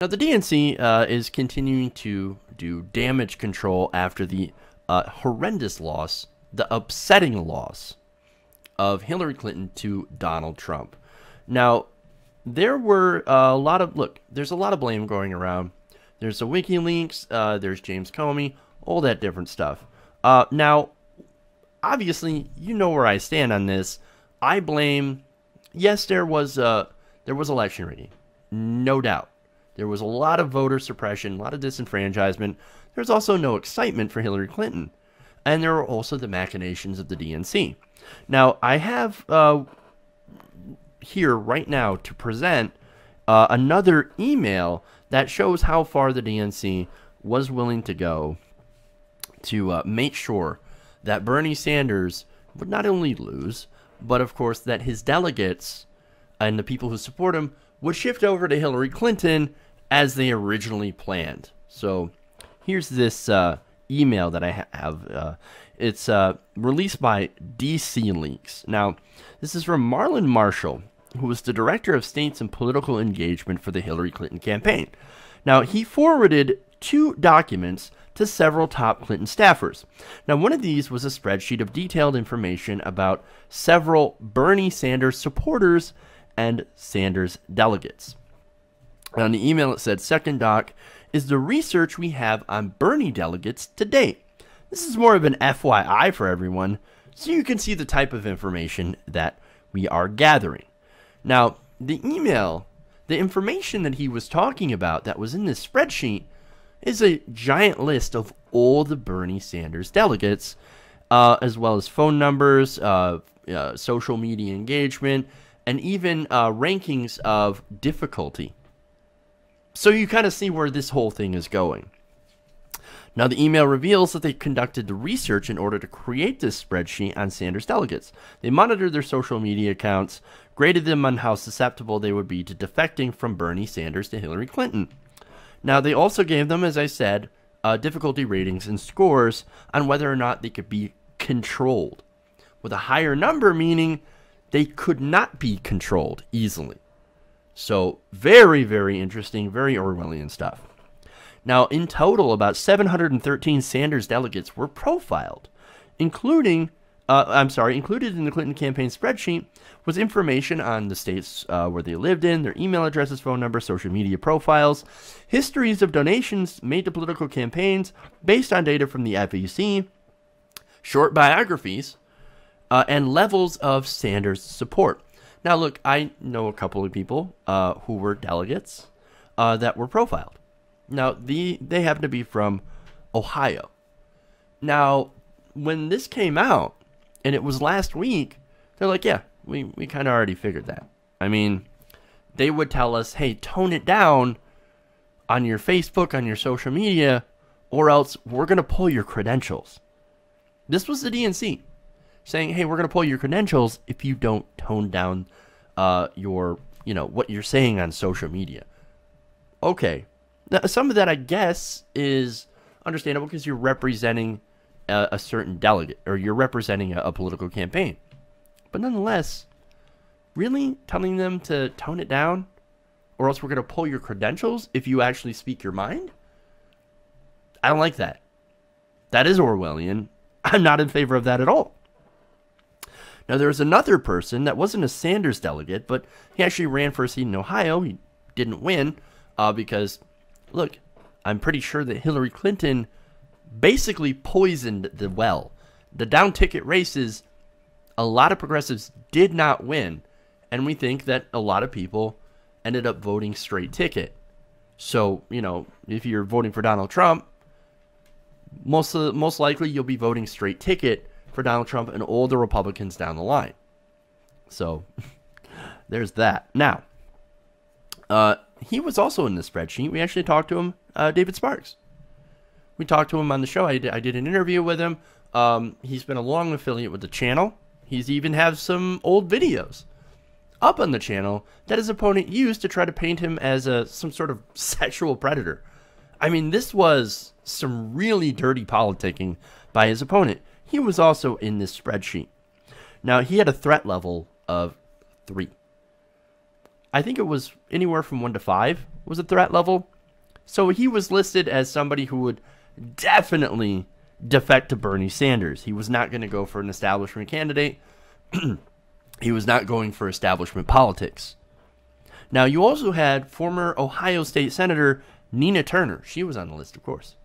Now, the DNC is continuing to do damage control after the horrendous loss, the upsetting loss of Hillary Clinton to Donald Trump. Now, there were there's a lot of blame going around. There's the WikiLeaks, there's James Comey, all that different stuff. Now, obviously, you know where I stand on this. I blame, yes, there was election rigging, no doubt. There was a lot of voter suppression, a lot of disenfranchisement. There's also no excitement for Hillary Clinton. And there were also the machinations of the DNC. Now, I have here right now to present another email that shows how far the DNC was willing to go to make sure that Bernie Sanders would not only lose, but of course that his delegates and the people who support him would shift over to Hillary Clinton as they originally planned. So here's this email that I have. It's released by DC Leaks. Now, this is from Marlon Marshall, who was the Director of States and Political Engagement for the Hillary Clinton campaign. Now, he forwarded 2 documents to several top Clinton staffers. Now, one of these was a spreadsheet of detailed information about several Bernie Sanders supporters and Sanders delegates. On the email, it said, "Second doc is the research we have on Bernie delegates to date." This is more of an FYI for everyone, so you can see the type of information that we are gathering. Now, the email, the information that he was talking about that was in this spreadsheet is a giant list of all the Bernie Sanders delegates, as well as phone numbers, social media engagement, and even rankings of difficulty. So you kind of see where this whole thing is going. Now, the email reveals that they conducted the research in order to create this spreadsheet on Sanders delegates. They monitored their social media accounts, graded them on how susceptible they would be to defecting from Bernie Sanders to Hillary Clinton. Now, they also gave them, as I said, difficulty ratings and scores on whether or not they could be controlled, with a higher number meaning they could not be controlled easily. So very, very interesting, very Orwellian stuff. Now, in total, about 713 Sanders delegates were profiled, included in the Clinton campaign spreadsheet was information on the states where they lived in, their email addresses, phone numbers, social media profiles, histories of donations made to political campaigns based on data from the FEC, short biographies, and levels of Sanders support. Now, look, I know a couple of people who were delegates that were profiled. Now, they happen to be from Ohio. Now, when this came out, and it was last week, they're like, yeah, we kind of already figured that. I mean, they would tell us, hey, tone it down on your Facebook, on your social media, or else we're going to pull your credentials. This was the DNC saying, hey, we're going to pull your credentials if you don't tone down what you're saying on social media. Okay. Now, some of that, I guess, is understandable because you're representing a certain delegate, or you're representing a political campaign. But nonetheless, really telling them to tone it down, or else we're going to pull your credentials if you actually speak your mind? I don't like that. That is Orwellian. I'm not in favor of that at all. Now, there was another person that wasn't a Sanders delegate, but he actually ran for a seat in Ohio. He didn't win because, look, I'm pretty sure that Hillary Clinton basically poisoned the well. The down-ticket races, a lot of progressives did not win, and we think that a lot of people ended up voting straight ticket. So, if you're voting for Donald Trump, most likely you'll be voting straight ticket for Donald Trump and all the Republicans down the line. So, there's that. Now, he was also in the spreadsheet. We actually talked to him, David Sparks. We talked to him on the show. I did an interview with him. He's been a long affiliate with the channel. He's even have some old videos up on the channel that his opponent used to try to paint him as some sort of sexual predator. I mean, this was some really dirty politicking by his opponent. He was also in this spreadsheet. Now, he had a threat level of 3. I think it was anywhere from 1 to 5. was a threat level. So he was listed as somebody who would definitely defect to Bernie Sanders. He was not going to go for an establishment candidate. He was not going for establishment politics. Now, you also had former Ohio State Senator Nina Turner. She was on the list, of course.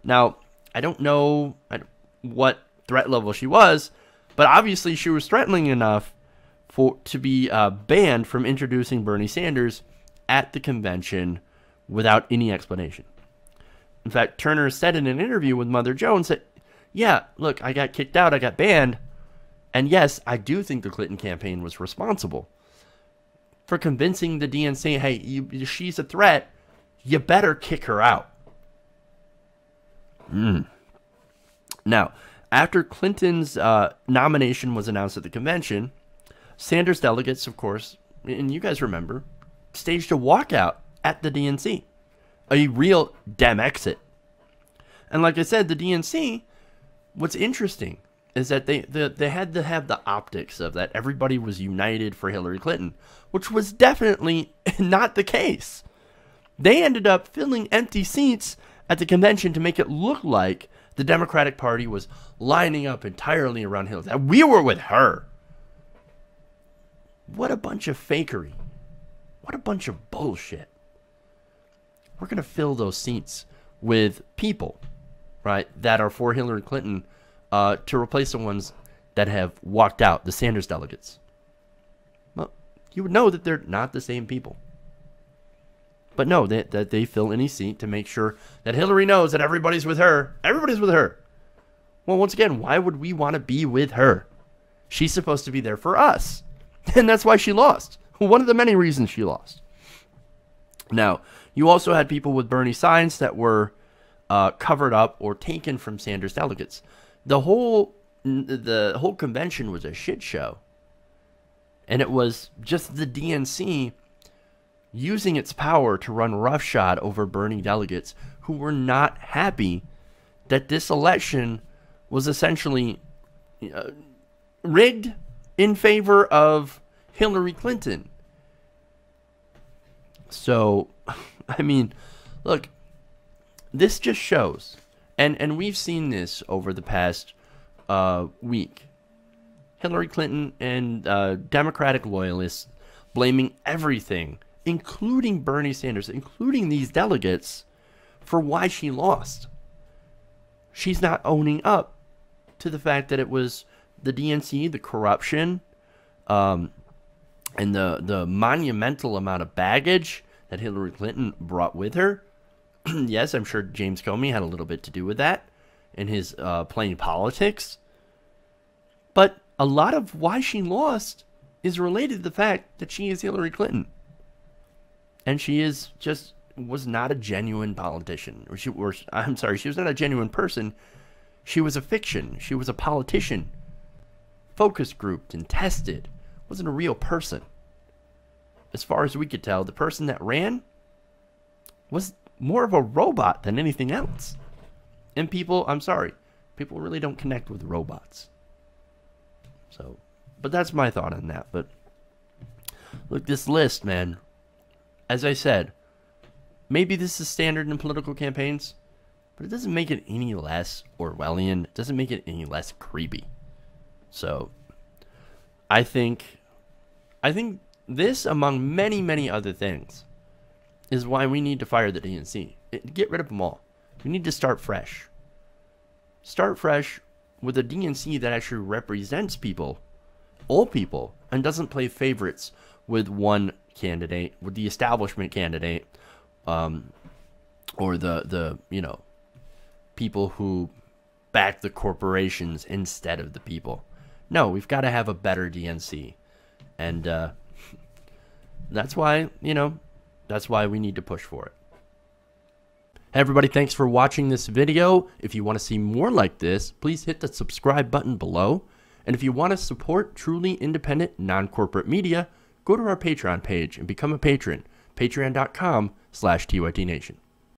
Now, I don't know what threat level she was, but obviously she was threatening enough to be banned from introducing Bernie Sanders at the convention without any explanation. In fact, Turner said in an interview with Mother Jones that, yeah, look, I got kicked out, I got banned, and yes, I do think the Clinton campaign was responsible for convincing the DNC, hey, she's a threat, you better kick her out. Now, after Clinton's nomination was announced at the convention, Sanders delegates, of course, and you guys remember, staged a walkout at the DNC. A real Dem exit. And like I said, the DNC, what's interesting is that they had to have the optics of that everybody was united for Hillary Clinton, which was definitely not the case. They ended up filling empty seats at the convention to make it look like the Democratic Party was lining up entirely around Hillary. That we were with her. What a bunch of fakery. What a bunch of bullshit. We're going to fill those seats with people, right, that are for Hillary Clinton to replace the ones that have walked out, the Sanders delegates. Well, you would know that they're not the same people. But no, that they fill any seat to make sure that Hillary knows that everybody's with her. Everybody's with her. Well, once again, why would we want to be with her? She's supposed to be there for us. And that's why she lost. One of the many reasons she lost. Now, you also had people with Bernie signs that were covered up or taken from Sanders delegates. The whole convention was a shit show. And it was just the DNC using its power to run roughshod over Bernie delegates who were not happy that this election was essentially rigged in favor of Hillary Clinton. So, I mean, look, this just shows, and we've seen this over the past week, Hillary Clinton and Democratic loyalists blaming everything, including Bernie Sanders, including these delegates, for why she lost. She's not owning up to the fact that it was the DNC, the corruption, and the monumental amount of baggage that Hillary Clinton brought with her. Yes, I'm sure James Comey had a little bit to do with that in his playing politics. But a lot of why she lost is related to the fact that she is Hillary Clinton. And she was not a genuine politician. She was not a genuine person. She was a fiction. She was a politician. Focus grouped and tested. Wasn't a real person. As far as we could tell, the person that ran was more of a robot than anything else. And people really don't connect with robots. So, but that's my thought on that. But look, this list, man, as I said, maybe this is standard in political campaigns, but it doesn't make it any less Orwellian. It doesn't make it any less creepy. So, I think this, among many, many other things, is why we need to fire the DNC. Get rid of them all. We need to start fresh. Start fresh with a DNC that actually represents people, all people, and doesn't play favorites with one candidate, with the establishment candidate, or the people who back the corporations instead of the people. No, we've got to have a better DNC, and that's why we need to push for it. Hey everybody, thanks for watching this video. If you want to see more like this, please hit the subscribe button below. And if you want to support truly independent, non-corporate media, go to our Patreon page and become a patron. Patreon.com/TYTNation.